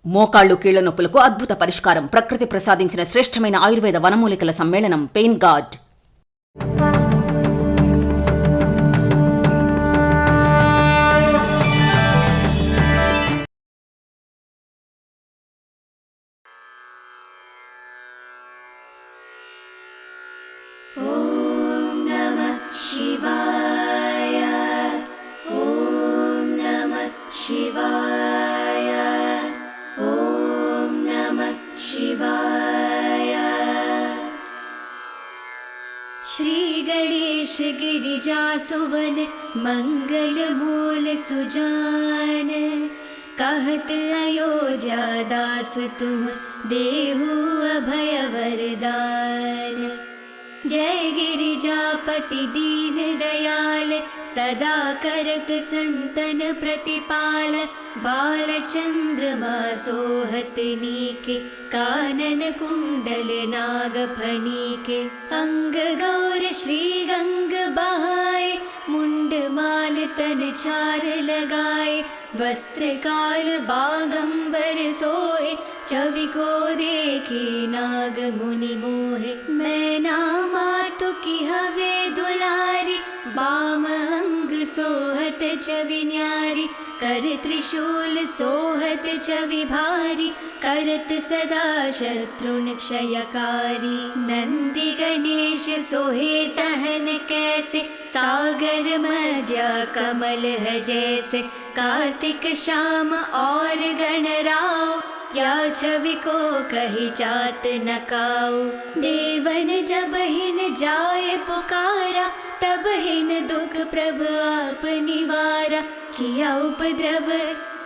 మోకాళ్లు కీళ్ల నొప్పులకు అద్భుత పరిష్కారం. ప్రకృతి ప్రసాదించిన శ్రేష్టమైన ఆయుర్వేద వనమూలికల సమ్మేళనం పెయిన్ గార్డ్. शिवाय ॐ नमः शिवाय ॐ नमः शिवाय। श्री गणेश गिरिजा सुवन मंगल मूल सुजान, कहत अयोध्या दास तुम देहु अभय वरदान। जय गिरिजापति दीन दयाल, सदा करत संतन प्रतिपाल। बाल चंद्रमा सोहत नीके, कानन कुंडल नाग फणीके। अंग गौर श्री गंग बहाए, मुंड माल तन चार लगाए। वस्त्र काल बागंबर सोहे, छवि को देखे नाग मुनि मोहे। मैना मातु की हवे दुलारी, बाम अंग सोहत छवि न्यारी। कर त्रिशूल सोहत छवि भारी, करत सदा शत्रुन क्षयकारी। नंदी गणेश सोहे तहन कैसे, सागर मध्या कमल है जैसे। कार्तिक श्याम और गणराव, या छवि को कही जात न काऊ। देवन जब हिन जाए पुकारा, तब हिन दुख प्रभु आप निवारा। किया उपद्रव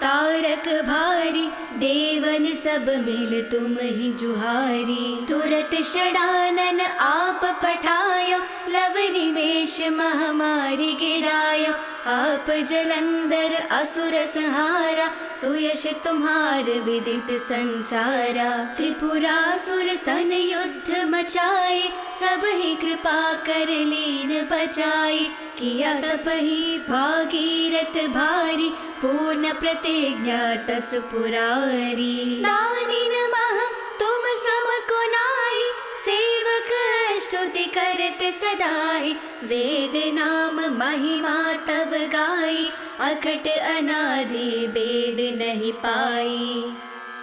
तारक भारी, देवन सब मिल तुम ही जुहारी। तुरत षडानन आप पठायो, लवरी मेष महामारी गिरायो। आप जलंधर असुर संहारा, सुयश तुम्हार विदित संसारा। त्रिपुरासुर सन युद्ध मचाए, सब ही कृपा कर लीन बचाई। किया तपहि भागीरथ भारी, पूर्ण प्रतिज्ञा तस पुरारी। दानी नमः तुम सबको नाहि, सेवक स्तुति करत सदाहि। वेद नाम महिमा तब गाई, अखट अनादि वेद नहीं पाई।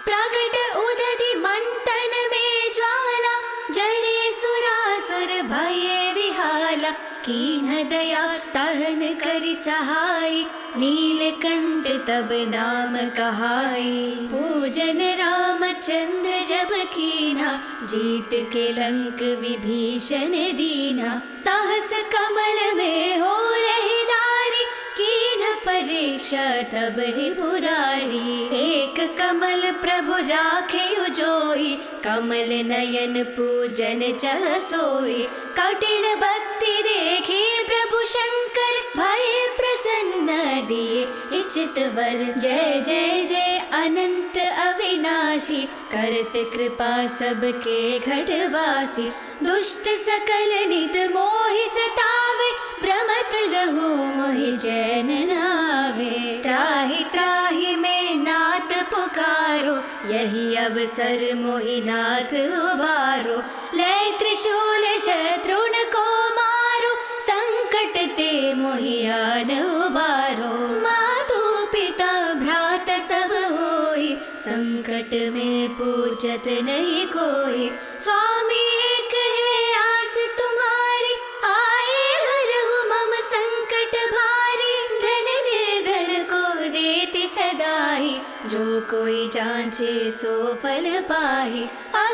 प्रगट उदधि मंथन में ज्वाला, जरे सुरासुर भये विहाला। कीन दया तहन करि सहाय, नीलकंठ तब नाम कहाई। पूजन रामचंद्र जब कीना, जीत के लंक विभीषण दीना। सहस कमल में हो रही दारी, कीन परीक्षा तब ही बुरारी। एक कमल प्रभु राखे उजोई, कमल नयन पूजन चह सोई। कठिन भक्ति देखी प्रभु शंकर, भय प्रसन्न दिए इच्छित वर। जय जय जय अनंत अविनाशी, करत कृपा सबके घटवासी। दुष्ट सकल नित मोहि सतावे, भ्रमत रहो मोहि जैन नावे। त्राहि त्राहि में नाथ पुकारो, यही अवसर मोहि नाथ उबारो। ले त्रिशूल शत्रुन को मारो, संकट ते मोहि आन उबारो। मातु पिता भ्रात सब होई, संकट में पूछत नहीं कोई। स्वामी एक है आस तुम्हारी, आए हरहु मम संकट भारी। धन निर्धन को देति सदाई, जो कोई जांचे सो फल पाहि।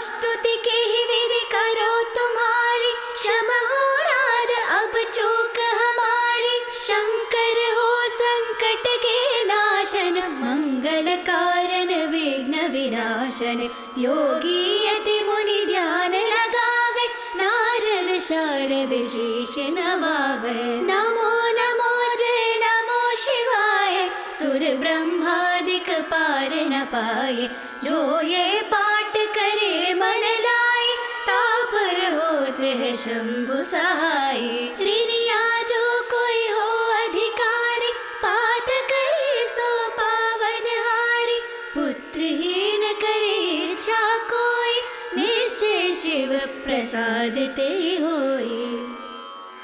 स्तुति के ही विधि करो तुम्हारी, क्षमा हो नाथ अब चूक हमारी। शंकर हो संकट के नाशन, मंगल कारण विघ्न विनाशन। योगी यति मुनि ध्यान लगावे, नारद शारद शीश नवावे। नमो नमो जय नमो शिवाय, सुर ब्रह्मादिक पार न पाए। जो ये पाठ करे मन लाए, तापर होते है शंभु सहाय। ऋणिया जो कोई हो अधिकारी, पाठ करे सो पावन हारी। पुत्रहीन करे इच्छा कोई, निश्चय शिव प्रसाद ते होए।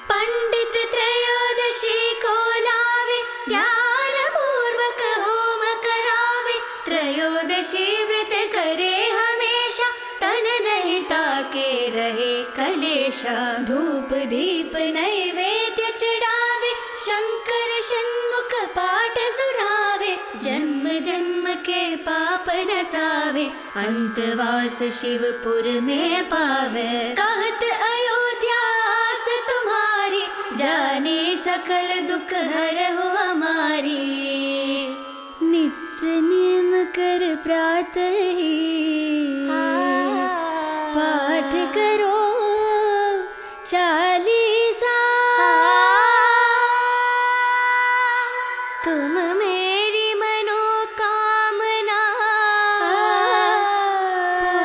पंडित त्रयोदशी को लावे, ध्यान पूर्वक होम करावे। त्रयोदशी व्रत करे हमेशा, तन नहीं ताके रहे कलेशा। धूप दीप नैवेद्य चढ़ावे, शंकर षण्मुख पाठ सुनावे। जन्म जन्म के पाप नसावे, अंतवास शिवपुर में पावे। कहत अयोध्या आस तुम्हारी, जाने सकल दुख हरहु हमारी। नित्य नियम कर प्रातः ही, पाठ करो चालीसा। तुम मेरी मनोकामना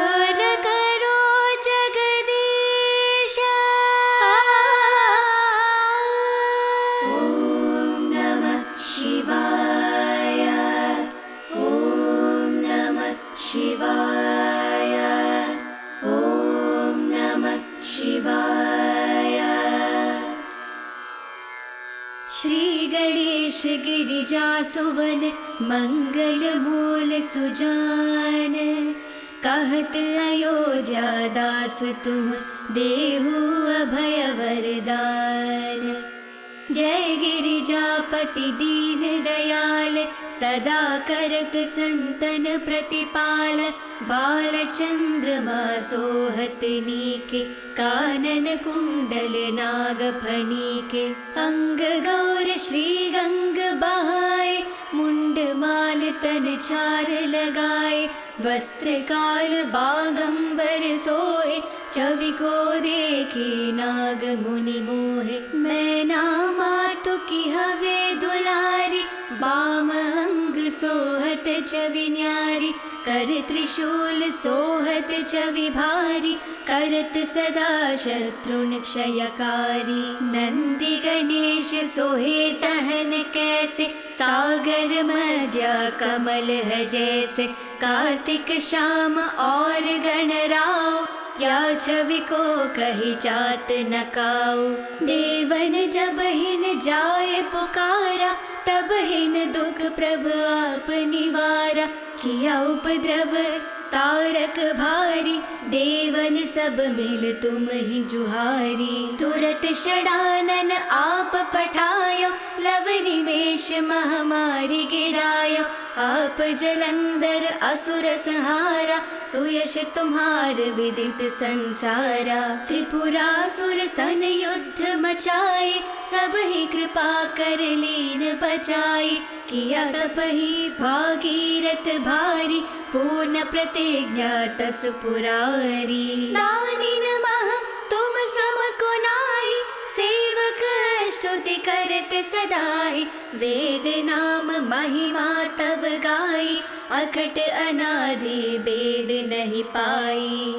पूर्ण करो जगदीश। ओम नमः शिवाय, ओम नमः शिवाय, ओम नमः शिवाय। श्री गणेश गिरिजा सुवन, मंगल मूल सुजान। कहत अयोध्या दास तुम, देहु अभय वरदान। जय गिरिजापति दीन दयाल, सदा करत संतन प्रतिपाल। बाल चंद्रमा सोहत नीके, कानन कुंडल नाग फणीके। अंग गौर श्री गंग बहाए, मुंड माल तन चार लगाए। वस्त्र काल बागंबर सोहे, छवि को देखी नाग मुनि मोहे। मैना मातु की हवे दुलारी, बाम अंग सोहत छवि न्यारी। कर त्रिशूल सोहत छवि भारी, करत सदा शत्रुन क्षयकारी। नंदी गणेश सोहे तहन कैसे, सागर मध्या कमल है जैसे। कार्तिक श्याम और गणराव, या छवि को कही जात न काऊ। देवन जब हिन जाए पुकारा, तब हिन दुख प्रभु आप निवारा। किया उपद्रव तारक भारी, देवन सब मिल तुम ही जुहारी। तुरत षडानन आप पठायो, लव निमेष महामारी गिरायो। आप जलंधर असुर संहारा, सुयश तुम्हार विदित संसारा। त्रिपुरासुर सन युद्ध मचाए, सब ही कृपा कर लीन बचाई। किया तप ही भागीरथ भारी, पूर्ण प्रतिज्ञा तस पुरारी। दानी नमः तुम सब को नाहि, सेवक स्तुति करत सदाई। वेद नाम महिमा तब गाई, अखट अनादि वेद नहीं पाई।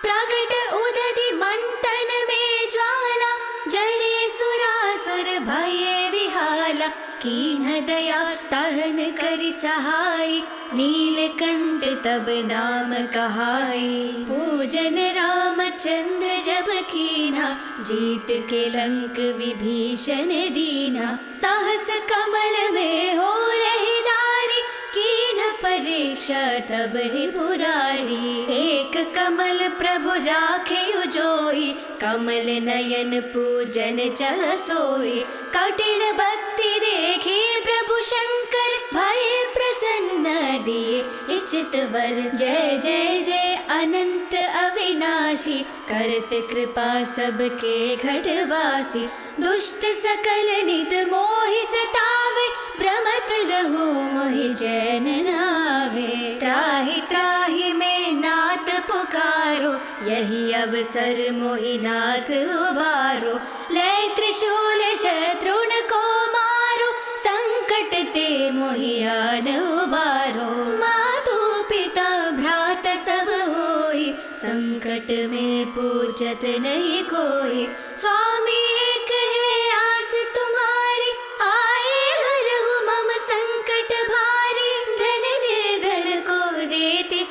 प्रगट उदधि मंथन में ज्वाला, जरे सुरासुर भये विहाला। कीन दया तहन करि सहाय, नीलकंठ तब नाम कहाई। पूजन रामचंद्र जब कीना, जीत के लंक विभीषण दीना। साहस कमल में हो रही दारी, कीन परीक्षा तब ही बुरारी। एक कमल प्रभु राखे उजोई, कमल नयन पूजन चह सोई। कठिन भक्ति देखी प्रभु शंकर, भय प्रसन्न दिए इच्छित वर। जय जय जय अनंत अविनाशी, करत कृपा सबके घटवासी। दुष्ट सकल नित मोहि सतावे, भ्रमत रहो मोहि जैन नावे। त्राहि त्राहि में नाथ पुकारो, यही अवसर मोहि नाथ उबारो। ले त्रिशूल शत्रुन को मारो, संकट ते मोहि आन उबारो। मातु पिता भ्रात सब होई, संकट में पूछत नहीं कोई। स्वामी एक है आस तुम्हारी, आए हरहु मम संकट भारी। धन निर्धन को देति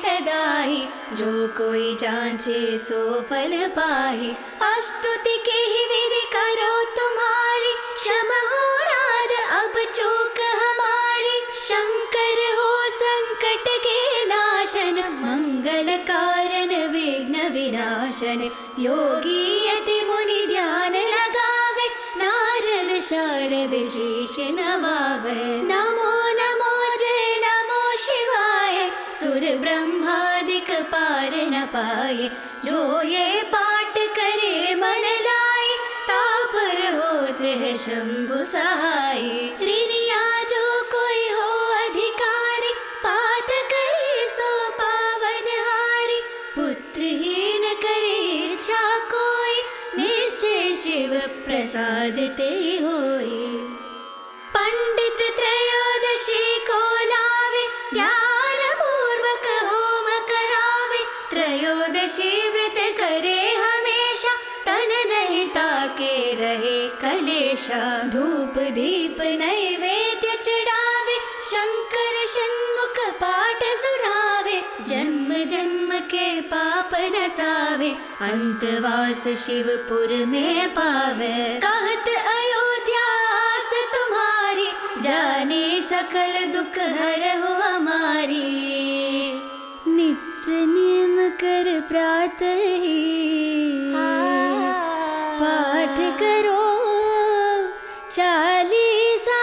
जो कोई जांचे सो फल पाहे। स्तुति के ही विधि करो तुम्हारी, क्षमा हो राध अब चूक हमारी। शंकर हो संकट के नाशन, मंगल कारण विघ्न विनाशन। योगी यति मुनि ध्यान लगावे, नारद शारद शीश नवावे। नमो नमो जय नमो शिवाय, सुर ब्रह्मादिक पार न पाए। जो ये पाठ करे मन लाए, तापर होते है शंभु सहाय। ऋणिया जो कोई हो अधिकारी, पाठ करे सो पावन हारी। पुत्रहीन करे इच्छा कोई, निश्चय शिव प्रसाद ते होई। पंडित त्रयोदशी को लावे, ध्यान पूर्वक होम करावे। त्रयोदशी व्रत करे हमेशा, तन नहीं ताके रहे कलेशा। धूप दीप नैवेद्य चढ़ावे, शंकर षण्मुख पाठ सुनावे। जन्म जन्म के पाप नसावे, अंतवास शिवपुर में पावे। कहत अयोध्या आस तुम्हारी, जाने सकल दुख हरहु हमारी। नित्य नियम कर प्रातः ही, पाठ करो चालीसा।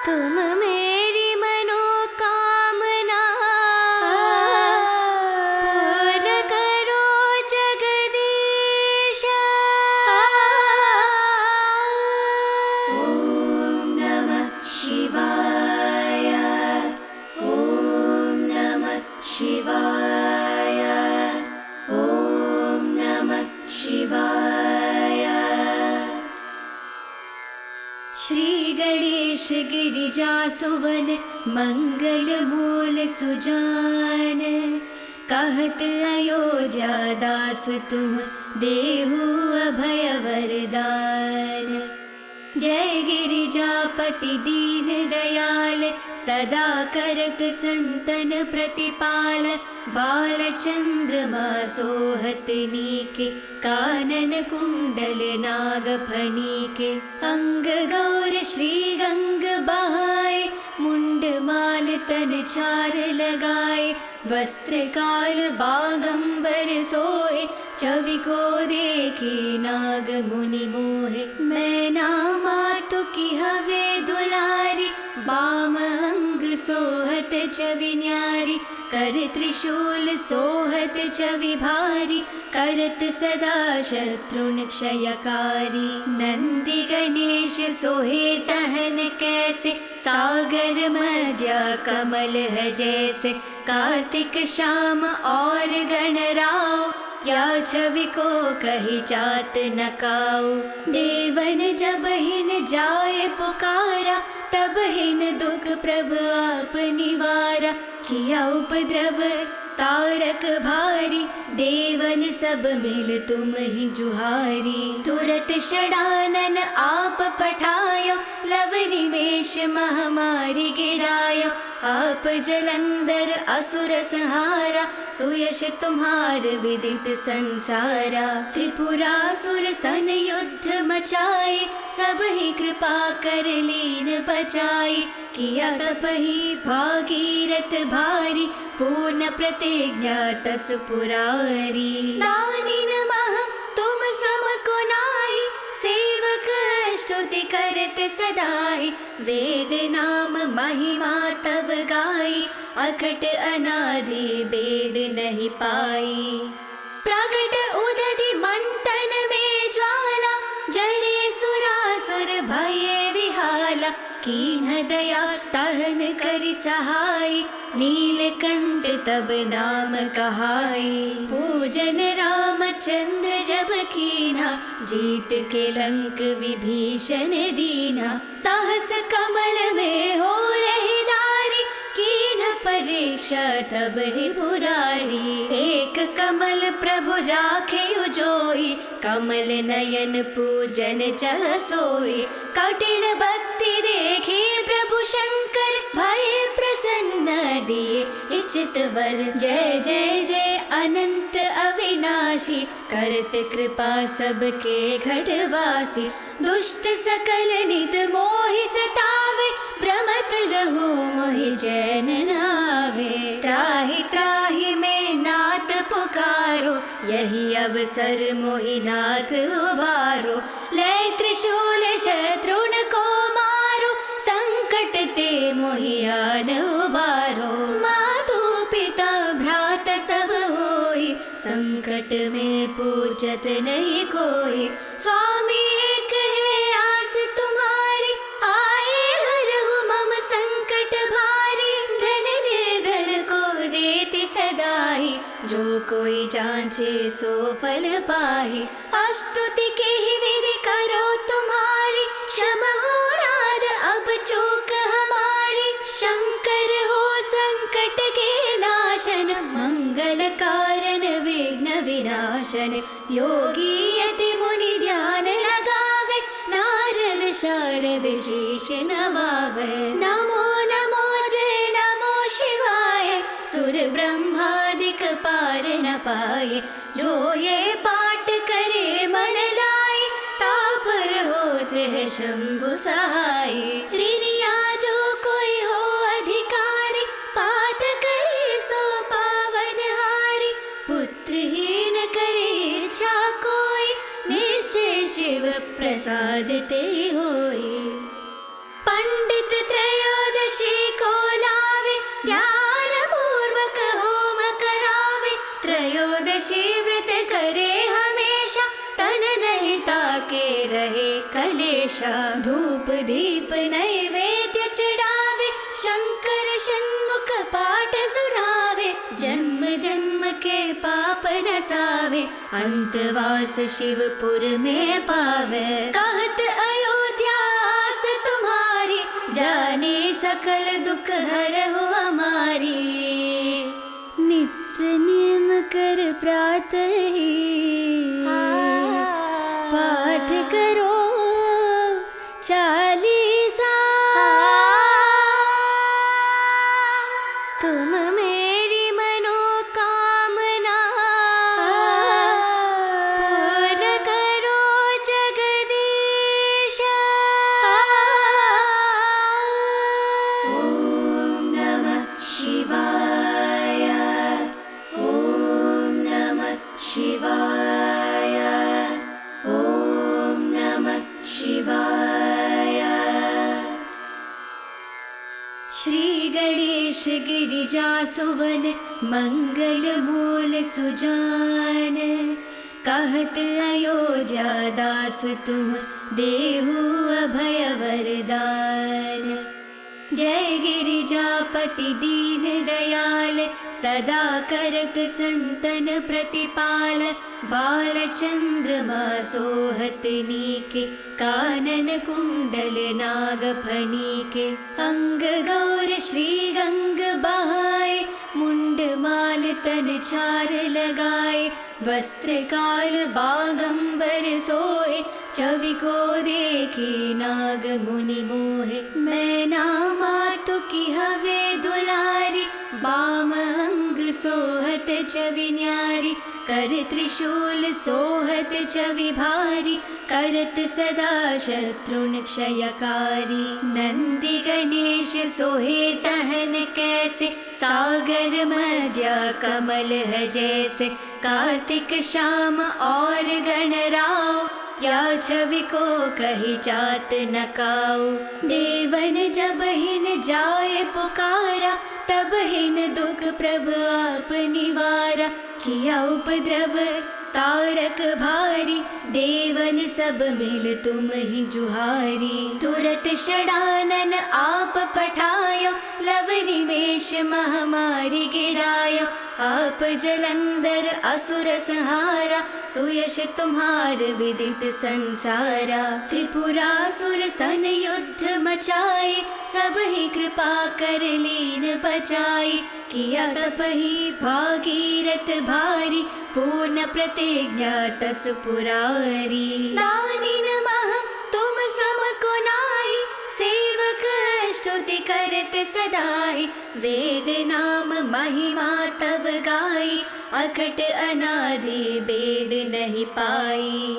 तुम मेरी मनोकामना, पूर्ण करो जगदीश। ओम नमः शिवाय, ओम नमः शिवाय, ओम नमः शिवाय। श्री गणेश गिरिजा सुवन, मंगल मूल सुजान। कहत अयोध्या दास तुम, देहु अभय वरदान। जय गिरिजापति दीन दयाल, सदा करत संतन प्रतिपाल। बाल चंद्रमा सोहत नीके, कानन कुंडल नाग फणीके। अंग गौर श्री गंग बहाए, मुंड माल तन छार लगाए। वस्त्र काल बागंबर सोहे, छवि को देखी नाग मुनि मोहे। मैना मातु की हवे दुलारी, बाम अंग सोहत छवि न्यारी। कर त्रिशूल सोहत छवि भारी, करत सदा शत्रुन क्षयकारी। नंदी गणेश सोहे तहन कैसे, सागर मध्य कमल है जैसे। कार्तिक श्याम और गणराव, या छवि को कही जात न काऊ। देवन जब हिन जाए पुकारा, तब हिन दुख प्रभु आप निवारा। किया उपद्रव तारक भारी, देवन सब मिल तुम ही जुहारी। तुरत षडानन आप पठायो, लव निमेष महामारी गिरायो। आप जलंधर असुर संहारा, सुयश तुम्हार विदित संसारा। त्रिपुरासुर सन युद्ध मचाए, सब ही कृपा कर लीन बचाई। किया तप ही भागीरथ भारी, पूर्ण प्रतिज्ञा तस पुरारी। दानी नमः तुम सम को नाहि, सेवक स्तुति करत सदाई। वेद नाम महिमा तब गाई, अखट अनादि वेद नहीं पाई। प्रगट उदधि मंथन में ज्वाला, जरे सुरासुर भये विहाला। कीन दया तहन करि सहाय, नीलकंठ तब नाम कहाई। पूजन रामचंद्र जब कीना, जीत के लंक विभीषण दीना। सहस कमल में हो रही दारी, कीन परीक्षा तब ही पुरारी। एक कमल प्रभु राखे उजोई, कमल नयन पूजन चह सोई। कठिन भक्ति देखी प्रभु शंकर, भय प्रसन्न दिए इच्छित वर। जय जय जय अनंत अविनाशी, करत कृपा सबके घटवासी। दुष्ट सकल नित मोहि सतावे, भ्रमत रहो मोहि जैन नावे। त्राहि त्राहि में नाथ पुकारो, यही अवसर मोहि नाथ उबारो। ले त्रिशूल शत्रुन को मारो, संकट ते मोहि आन उबारो। मातु पिता भ्रात सब होई, संकट में पूछत नहीं कोई। स्वामी एक है आस तुम्हारी, आए हरहु मम संकट भारी। धन निर्धन को देति सदाई, जो कोई जांचे सो फल पाहि। स्तुति के ही विधि करो तुम्हारी, क्षमा हो राध अब चूक हमारी। शंकर हो संकट के नाशन, मंगल कारण विघ्न विनाशन। योगी यति मुनि ध्यान लगावे, नारद शारद शीश नवावे। नमो नमो जय नमो शिवाय, सुर ब्रह्मादिक पार न पाए। जो ये पाठ करे मन लाए, तापर होत है शंभु सहाय। ऋणिया जो कोई हो अधिकारी, पाठ करे सो पावन हारी। पुत्रहीन करे इच्छा कोई, निश्चय शिव प्रसाद ते होई। पंडित त्रयोदशी को लावे, ध्यान पूर्वक होम करावे। त्रयोदशी व्रत करे हमेशा, तन नहीं ताके रहे कलेशा। धूप दीप नैवेद्य चढ़ावे, शंकर षण्मुख पाठ सुनावे। जन्म जन्म के पाप नसावे, अंतवास शिवपुर में पावे। कहत अयोध्या आस तुम्हारी, जाने सकल दुख हरहु हमारी। नित्य नियम कर प्रातः पाठ करो चालीसा। तुम मेरी मनोकामना पूर्ण करो जगदीश। ओम नमः शिवाय, ओम नमः शिवाय, ओम नमः शिवाय। श्री गणेश गिरिजा सुवन, मंगल मूल सुजान। कहत अयोध्या दास तुम, देहु अभय वरदान। जय गिरिजापति दीन दयाल, सदा करत संतन प्रतिपाल। बाल चंद्रमा सोहत नीके, कानन कुंडल नाग फणीके। अंग गौर श्री गंग बहाए, मुंड माल तन चार लगाए। वस्त्र काल बागंबर सोहे, छवि को देखी नाग मुनि मोहे। मैना मातु की हवे दुलारी, बाम अंग सोहत छवि न्यारी। कर त्रिशूल सोहत छवि भारी, करत सदा शत्रुन क्षयकारी। नंदी गणेश सोहे तहन कैसे, सागर मध्या कमल है जैसे। कार्तिक श्याम और गणराव, या छवि को कही जात न काऊ। देवन जब हिन जाए पुकारा, तब हिन दुख प्रभु आप निवारा। किया उपद्रव तारक भारी, देवन सब मिल तुम ही जुहारी। तुरत षडानन आप पठायो, लव निमेष महामारी गिरायो। आप जलंधर असुर संहारा, सुयश तुम्हार विदित संसारा। त्रिपुरासुर सन युद्ध मचाए, सब ही कृपा कर लीन बचाई। किया तप ही भागीरथ भारी, पूर्ण प्रतिज्ञा तस पुरारी। दानी नमः तुम सम को नाही, सेवक स्तुति स्तुति करत सदाई, वेद नाम महिमा तब गाई, अखट अनादि बेद नहीं पाई।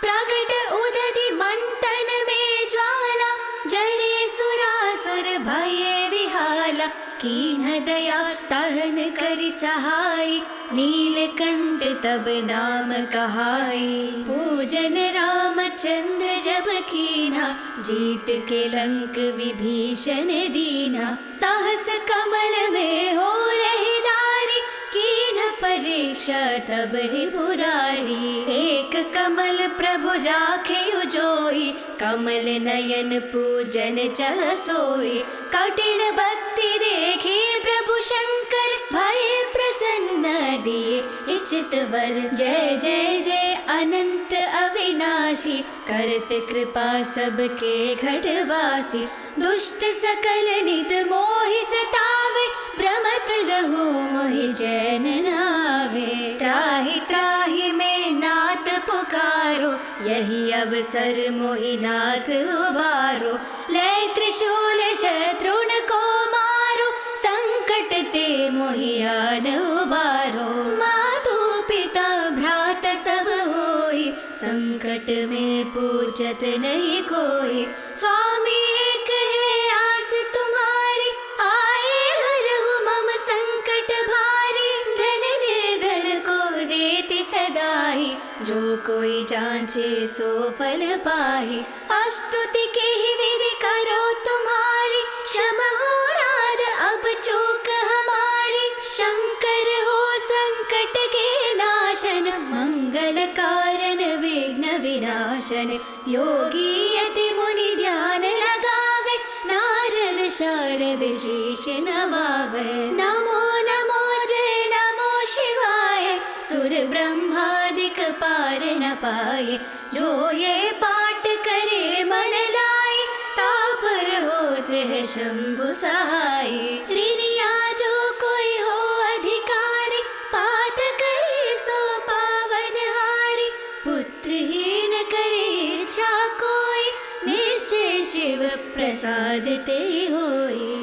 प्रगट उदधि मंथन में ज्वाला, जरे सुरासुर भये विहाला, कीन्ह दया तहन करि सहाय, नीलकंठ तब नाम कहाई। पूजन रामचंद्र जब कीन्हा, जीत के लंक विभीषण दीन्हा, साहस कमल में हो रही दारी, कीन्ह परीक्षा तब ही पुरारी। एक कमल प्रभु राखे उजोई, कमल नयन पूजन चह सोई, कठिन भक्ति देखी प्रभु शंकर, भय प्रसन्न दिए इच्छित वर। जय जय जय अनंत अविनाशी, करत कृपा सबके घटवासी, दुष्ट सकल नित मोहि सतावे, भ्रमत रहो मोहि जैन नावे। त्राहि त्राहि में नाथ पुकारो, यही अवसर मोहि नाथ उबारो, ले त्रिशूल शत्रुन को मारो, संकट ते मोहि आन उबारो। मातु पिता भ्रात सब होई, संकट में पूछत नहीं कोई, स्वामी एक है आस तुम्हारी, आए हरहु मम संकट भारी। धन निर्धन को देति सदाई, जो कोई जांचे सो फल पाहि, स्तुति के ही विधि करो तुम्हारी, क्षमा हो नाथ अब चूक हमारी। शंकर हो संकट के नाशन, मंगल कारण विघ्न विनाशन, योगी यति मुनि ध्यान लगावे, नारद शारद शीश नवावे। नमो नमो जय नमो शिवाय, सुर ब्रह्मादिक पार न पाए, जो ये पाठ करे मन लाए, तापर होते है शंभु सहाय। ऋणिया जो कोई हो अधिकारी, पाठ करे सो पावन हारी, पुत्रहीन करे इच्छा कोई, निश्चय शिव प्रसाद ते होई।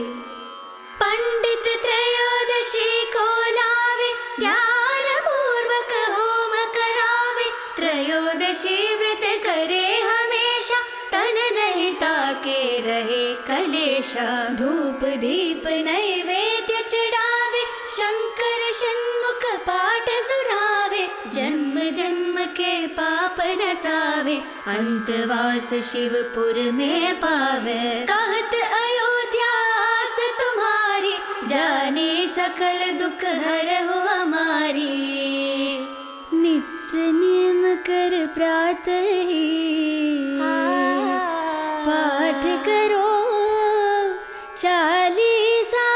पंडित त्रयोदशी को लावे, ध्यान पूर्वक होम करावे, त्रयोदशी व्रत करे हमेशा, तन नहीं ताके रहे कलेशा। धूप दीप नैवेद्य चढ़ावे, शंकर षण्मुख पाठ सुनावे, जन्म जन्म के पाप नसावे, अंतवास शिवपुर में पावे। कहत अयोध्या आस तुम्हारी, जाने सकल दुख हरहु हमारी। नित्य नियम कर प्रातः ही, पाठ करो चालीसा,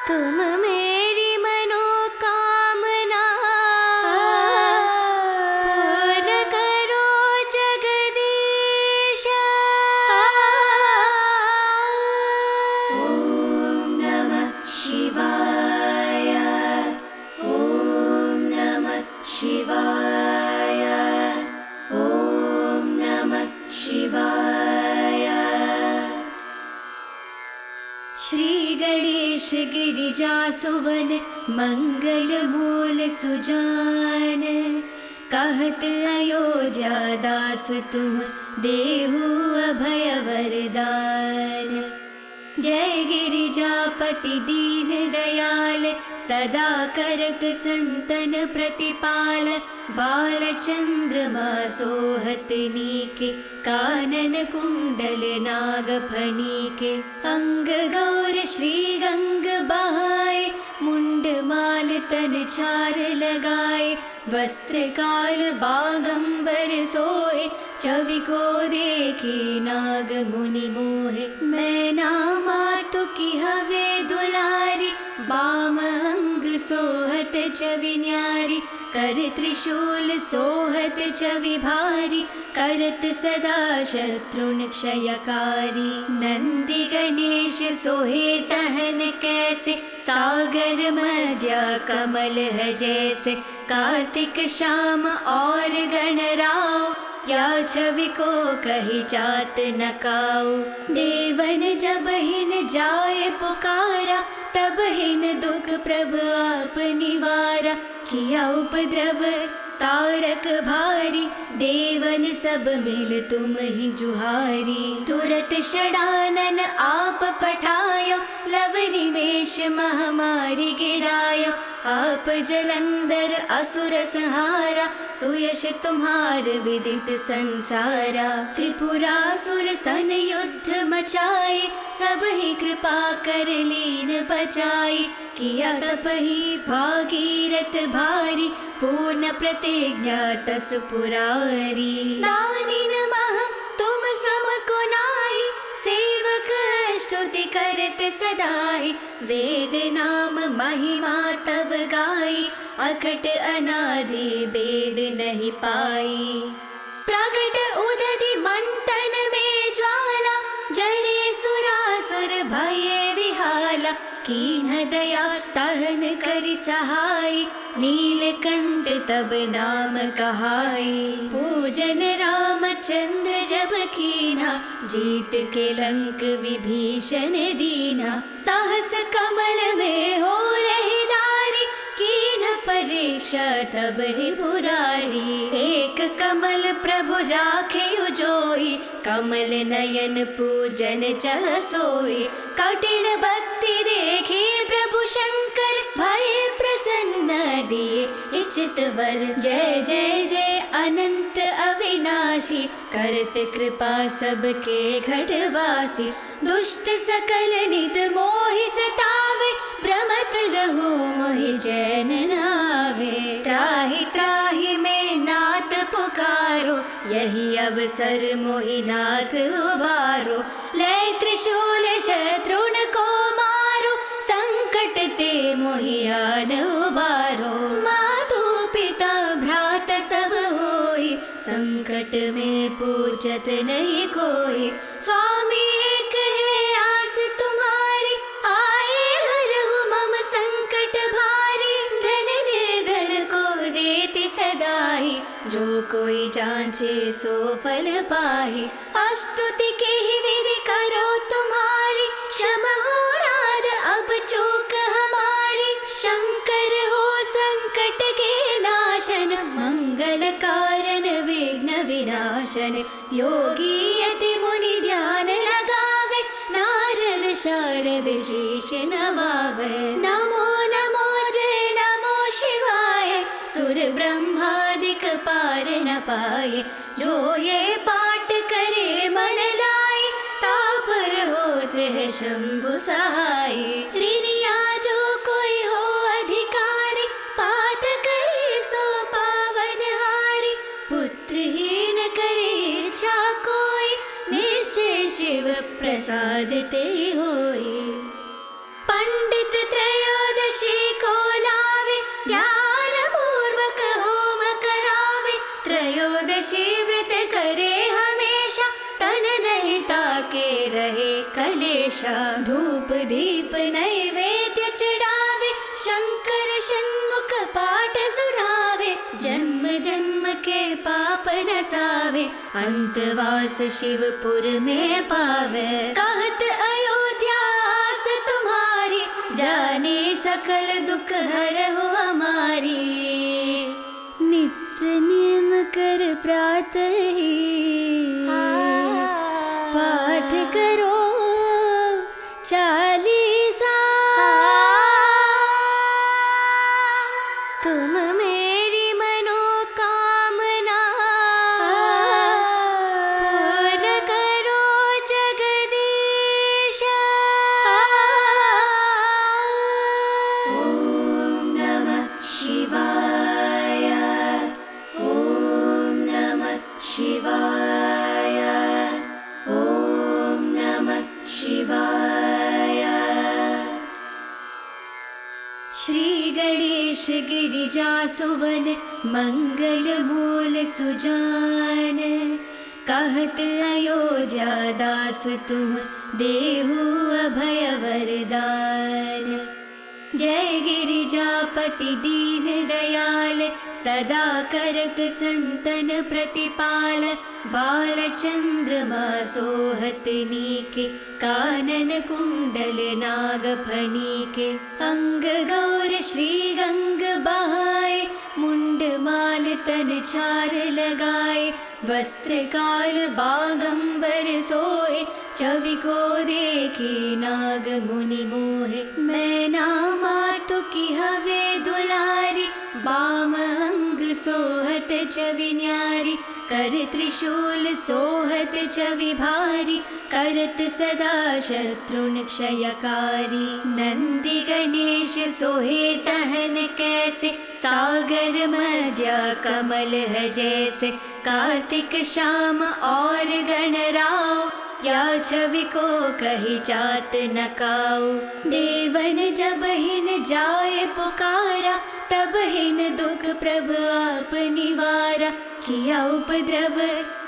तुम मेरी मनोकामना पूर्ण करो जगदीश। ओम नमः शिवाय, ओम नमः शिवाय, ओम नमः शिवाय। श्री गणेश गिरिजा सुवन, मंगल मूल सुजान, कहत अयोध्या दास तुम, देहु अभय वरदान। जय गिरिजापति दीन दयाल, सदा करत संतन प्रतिपाल। बाल चंद्रमा सोहत नीके, कानन कुंडल नाग फणीके। अंग गौर श्री गंग बहाए, मुंड माल तन छार लगाए। वस्त्र काल बागंबर सोए, छवि को देखी नाग मुनि मोहे। मैना मातु की हवे दुलारी, बाम अंग सोहत छवि न्यारी। कर त्रिशूल सोहत छवि भारी, करत सदा शत्रुन क्षयकारी। नंदी गणेश सोहे तहन कैसे, सागर मध्य कमल है जैसे। कार्तिक श्याम और गणराव, या छवि को कही जात न काऊ। देवन जब हिन जाए पुकारा, तब हिन दुख प्रभु आप निवारा। किया उपद्रव तारक भारी, देवन सब मिल तुम ही जुहारी। तुरत षडानन आप पठायो, लव निमेष महामारी गिरायो। आप जलंधर असुर संहारा, सुयश तुम्हार विदित संसारा। त्रिपुरासुर सन युद्ध मचाए, सब ही कृपा कर लीन बचाई। किया तप ही भागीरथ भारी, पूर्ण प्रतिज्ञा तस पुरारी। दानी नमः तुम सम को नाहि, सेवक स्तुति करत सदाई। वेद नाम महिमा तब गाई, अकट अनादि वेद नहीं पाई। प्रगट उदधि मंथन में ज्वाला, जरे सुरासुर भये विहाला। कीन दया तहन करि सहाय, नीलकंठ तब नाम कहाई। पूजन रामचंद्र जब कीना, जीत के लंक विभीषण दीना। साहस कमल में हो रही दारी, कीन परीक्षा तब ही पुरारी। एक कमल प्रभु राखे उजोई, कमल नयन पूजन चह सोई। कठिन भक्ति देखी प्रभु शंकर, भय प्रसन्न दिए इच्छित वर। जय जय जय अनंत अविनाशी, करत कृपा सबके घटवासी। दुष्ट सकल नित मोहि सतावे, भ्रमत रहो मोहि जैन नावे। त्राहि त्राहि में नाथ पुकारो, यही अवसर मोहि नाथ उबारो। ले त्रिशूल शत्रुन को मारो, संकट ते मोहि आन उबारो। मातु पिता भ्रात सब होई, संकट में पूछत नहीं कोई। स्वामी एक है आस तुम्हारी, आए हरहु मम संकट भारी। धन निर्धन को देति सदाई, जो कोई जांचे सो फल पाहि। स्तुति के ही विधि करो तुम्हारी, क्षमा हो राध अब चूक हमारी। शंकर हो संकट के नाशन, मंगल कारण विघ्न विनाशन। योगी यति मुनि ध्यान लगावे, नारद शारद शीश नवावे। नमो नमो जय नमो शिवाय, सुर ब्रह्मादिक पार न पाए। जो ये पाठ करे मन लाए, तापर होत है शंभु सहाय। ऋणिया जो कोई हो अधिकारी, पाठ करे सो पावन हारी। पुत्रहीन करे इच्छा कोई, निश्चय शिव प्रसाद ते होई। पंडित त्रयोदशी को लावे, ध्यान पूर्वक होम करावे। त्रयोदशी व्रत करे हमेशा, तन नहीं ताके रहे कलेशा। धूप दीप नैवेद्य चढ़ावे, शंकर षण्मुख पाठ सुनावे। जन्म जन्म के पाप नसावे, अंतवास शिवपुर में पावे। कहत अयोध्या आस तुम्हारी, जाने सकल दुख हरहु हमारी। नित्य नियम कर प्रातः ही, पाठ करो चालीसा। तुम मेरी मनोकामना, पूर्ण करो जगदीश। ओम नमः शिवाय, ओम नमः शिवाय, ओम नमः शिवाय। श्री गणेश गिरिजा सुवन, मंगल मूल सुजान। कहत अयोध्या दास तुम, देहु अभय वरदान। जय गिरिजापति अति दीन दयाल सदा करत संतन प्रतिपाल बाल चंद्रमा सोहत नीके कानन कुंडल नाग फणीके अंग गौर श्री गंग बहाए मुंड माल तन चार लगाए वस्त्र काल बागंबर सोए छवि को देखी नाग मुनि मोहे मैना मातु की हवे दुलारी बाम अंग सोहत छवि न्यारी कर त्रिशूल सोहत छवि भारी करत सदा शत्रुन क्षयकारी नंदी गणेश सोहे तहन कैसे सागर मध्या कमल है जैसे कार्तिक श्याम और गणराव या छवि को कही जात नकाओ देवन जब हिन जाए पुकारा तब हिन दुख प्रभु आप निवारा किया उपद्रव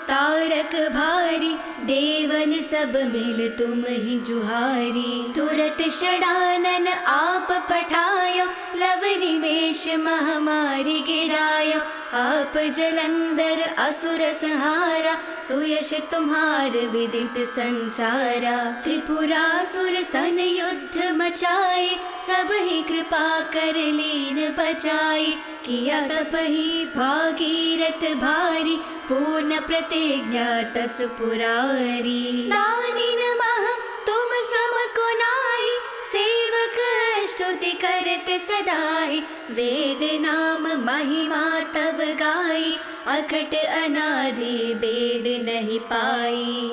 तारक भारी देवन सब मिल तुम ही जुहारी तुरत षडानन आप पठायो लवरी मेष महामारी गिरायो आप जलंधर असुर संहारा सुयश तुम्हार विदित संसारा त्रिपुरासुर सन युद्ध मचाए सब ही कृपा कर लीन बचाई किया तप ही भागीरथ भारी पूर्ण प्रतिज्ञा तस पुरारी दानी नमः तुम समको नाहि सेवक स्तुति करत सदाहि वेद नाम महिमा तव गाई अखट अनादि वेद नहीं पाई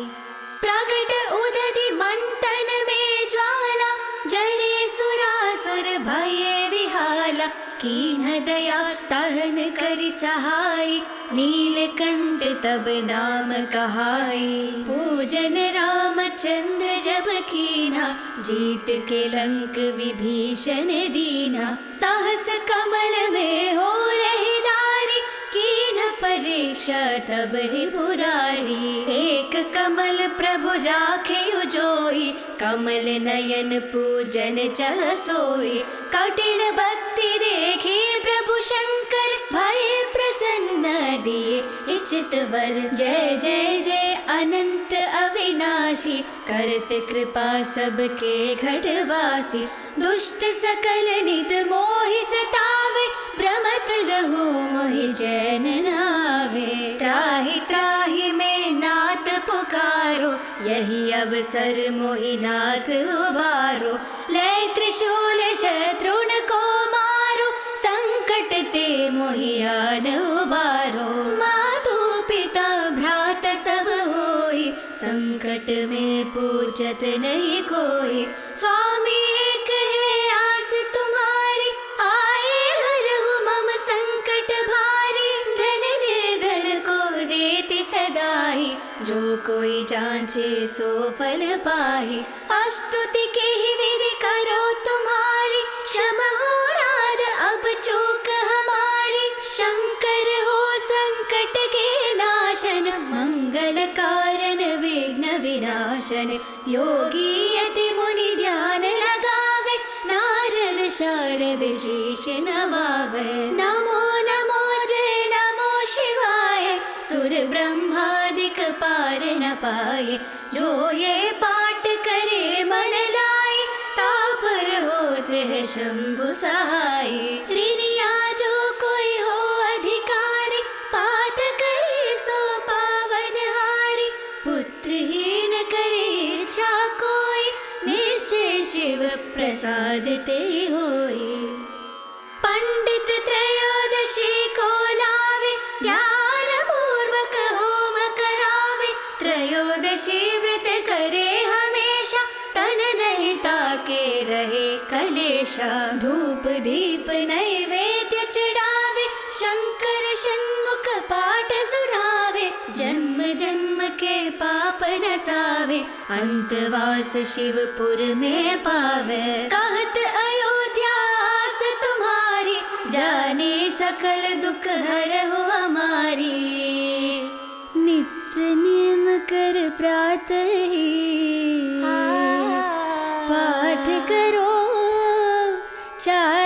प्रगट उदधि मंथन में ज्वाला जरे सुरासुर भये विहाला कीन दया तहन करि सहाय नीलकंठ तब नाम कहाई पूजन रामचंद्र जब कीना जीत के लंक विभीषण दीना साहस कमल में हो रही दारी कीन परीक्षा तब ही बुरारी एक कमल प्रभु राखे उजोई कमल नयन पूजन चह सोई कठिन भक्ति देखी प्रभु शंकर भय प्रसन्न दिए इच्छित वर जय जय जय अनंत अविनाशी करत कृपा सबके घटवासी दुष्ट सकल नित मोहि सतावे भ्रमत रहो मोहि जैन नावे त्राहि त्राहि में नाथ पुकारो यही अवसर मोहि नाथ उबारो ले त्रिशूल शत्रुन को मारो संकट ते मोहि आन उबारो मातु पिता भ्रात सब होई संकट में पूछत नहीं कोई स्वामी एक है आस तुम्हारी आए हरहु मम संकट भारी धन निर्धन को देति सदाई जो कोई जांचे सो फल पाहि स्तुति के ही विधि करो तुम्हारी क्षमा हो राध अब चूक हमारी शंकर हो संकट के नाशन मंगल कारण विघ्न विनाशन योगी यति मुनि ध्यान लगावे नारद शारद शीश नवावे नमो नमो जय नमो शिवाय सुर ब्रह्मादिक पार न पाए जो ये पाठ करे मन लाए तापर होते है शंभु सहाय ऋणिया जो कोई हो अधिकारी पाठ करे सो पावन हारी पुत्रहीन करे इच्छा कोई निश्चय शिव प्रसाद ते होई पंडित त्रयोदशी को लावे ध्यान पूर्वक होम करावे त्रयोदशी व्रत करे हमेशा तन नहीं ताके रहे कलेशा धूप दीप नैवेद्य चढ़ावे शंकर षण्मुख पाठ सुनावे जन्म जन्म के पाप नसावे अंतवास शिवपुर में पावे कहत अयोध्या आस तुम्हारी जाने सकल दुख हरहु हमारी नित्य नियम कर प्रातः ही पाठ करो चार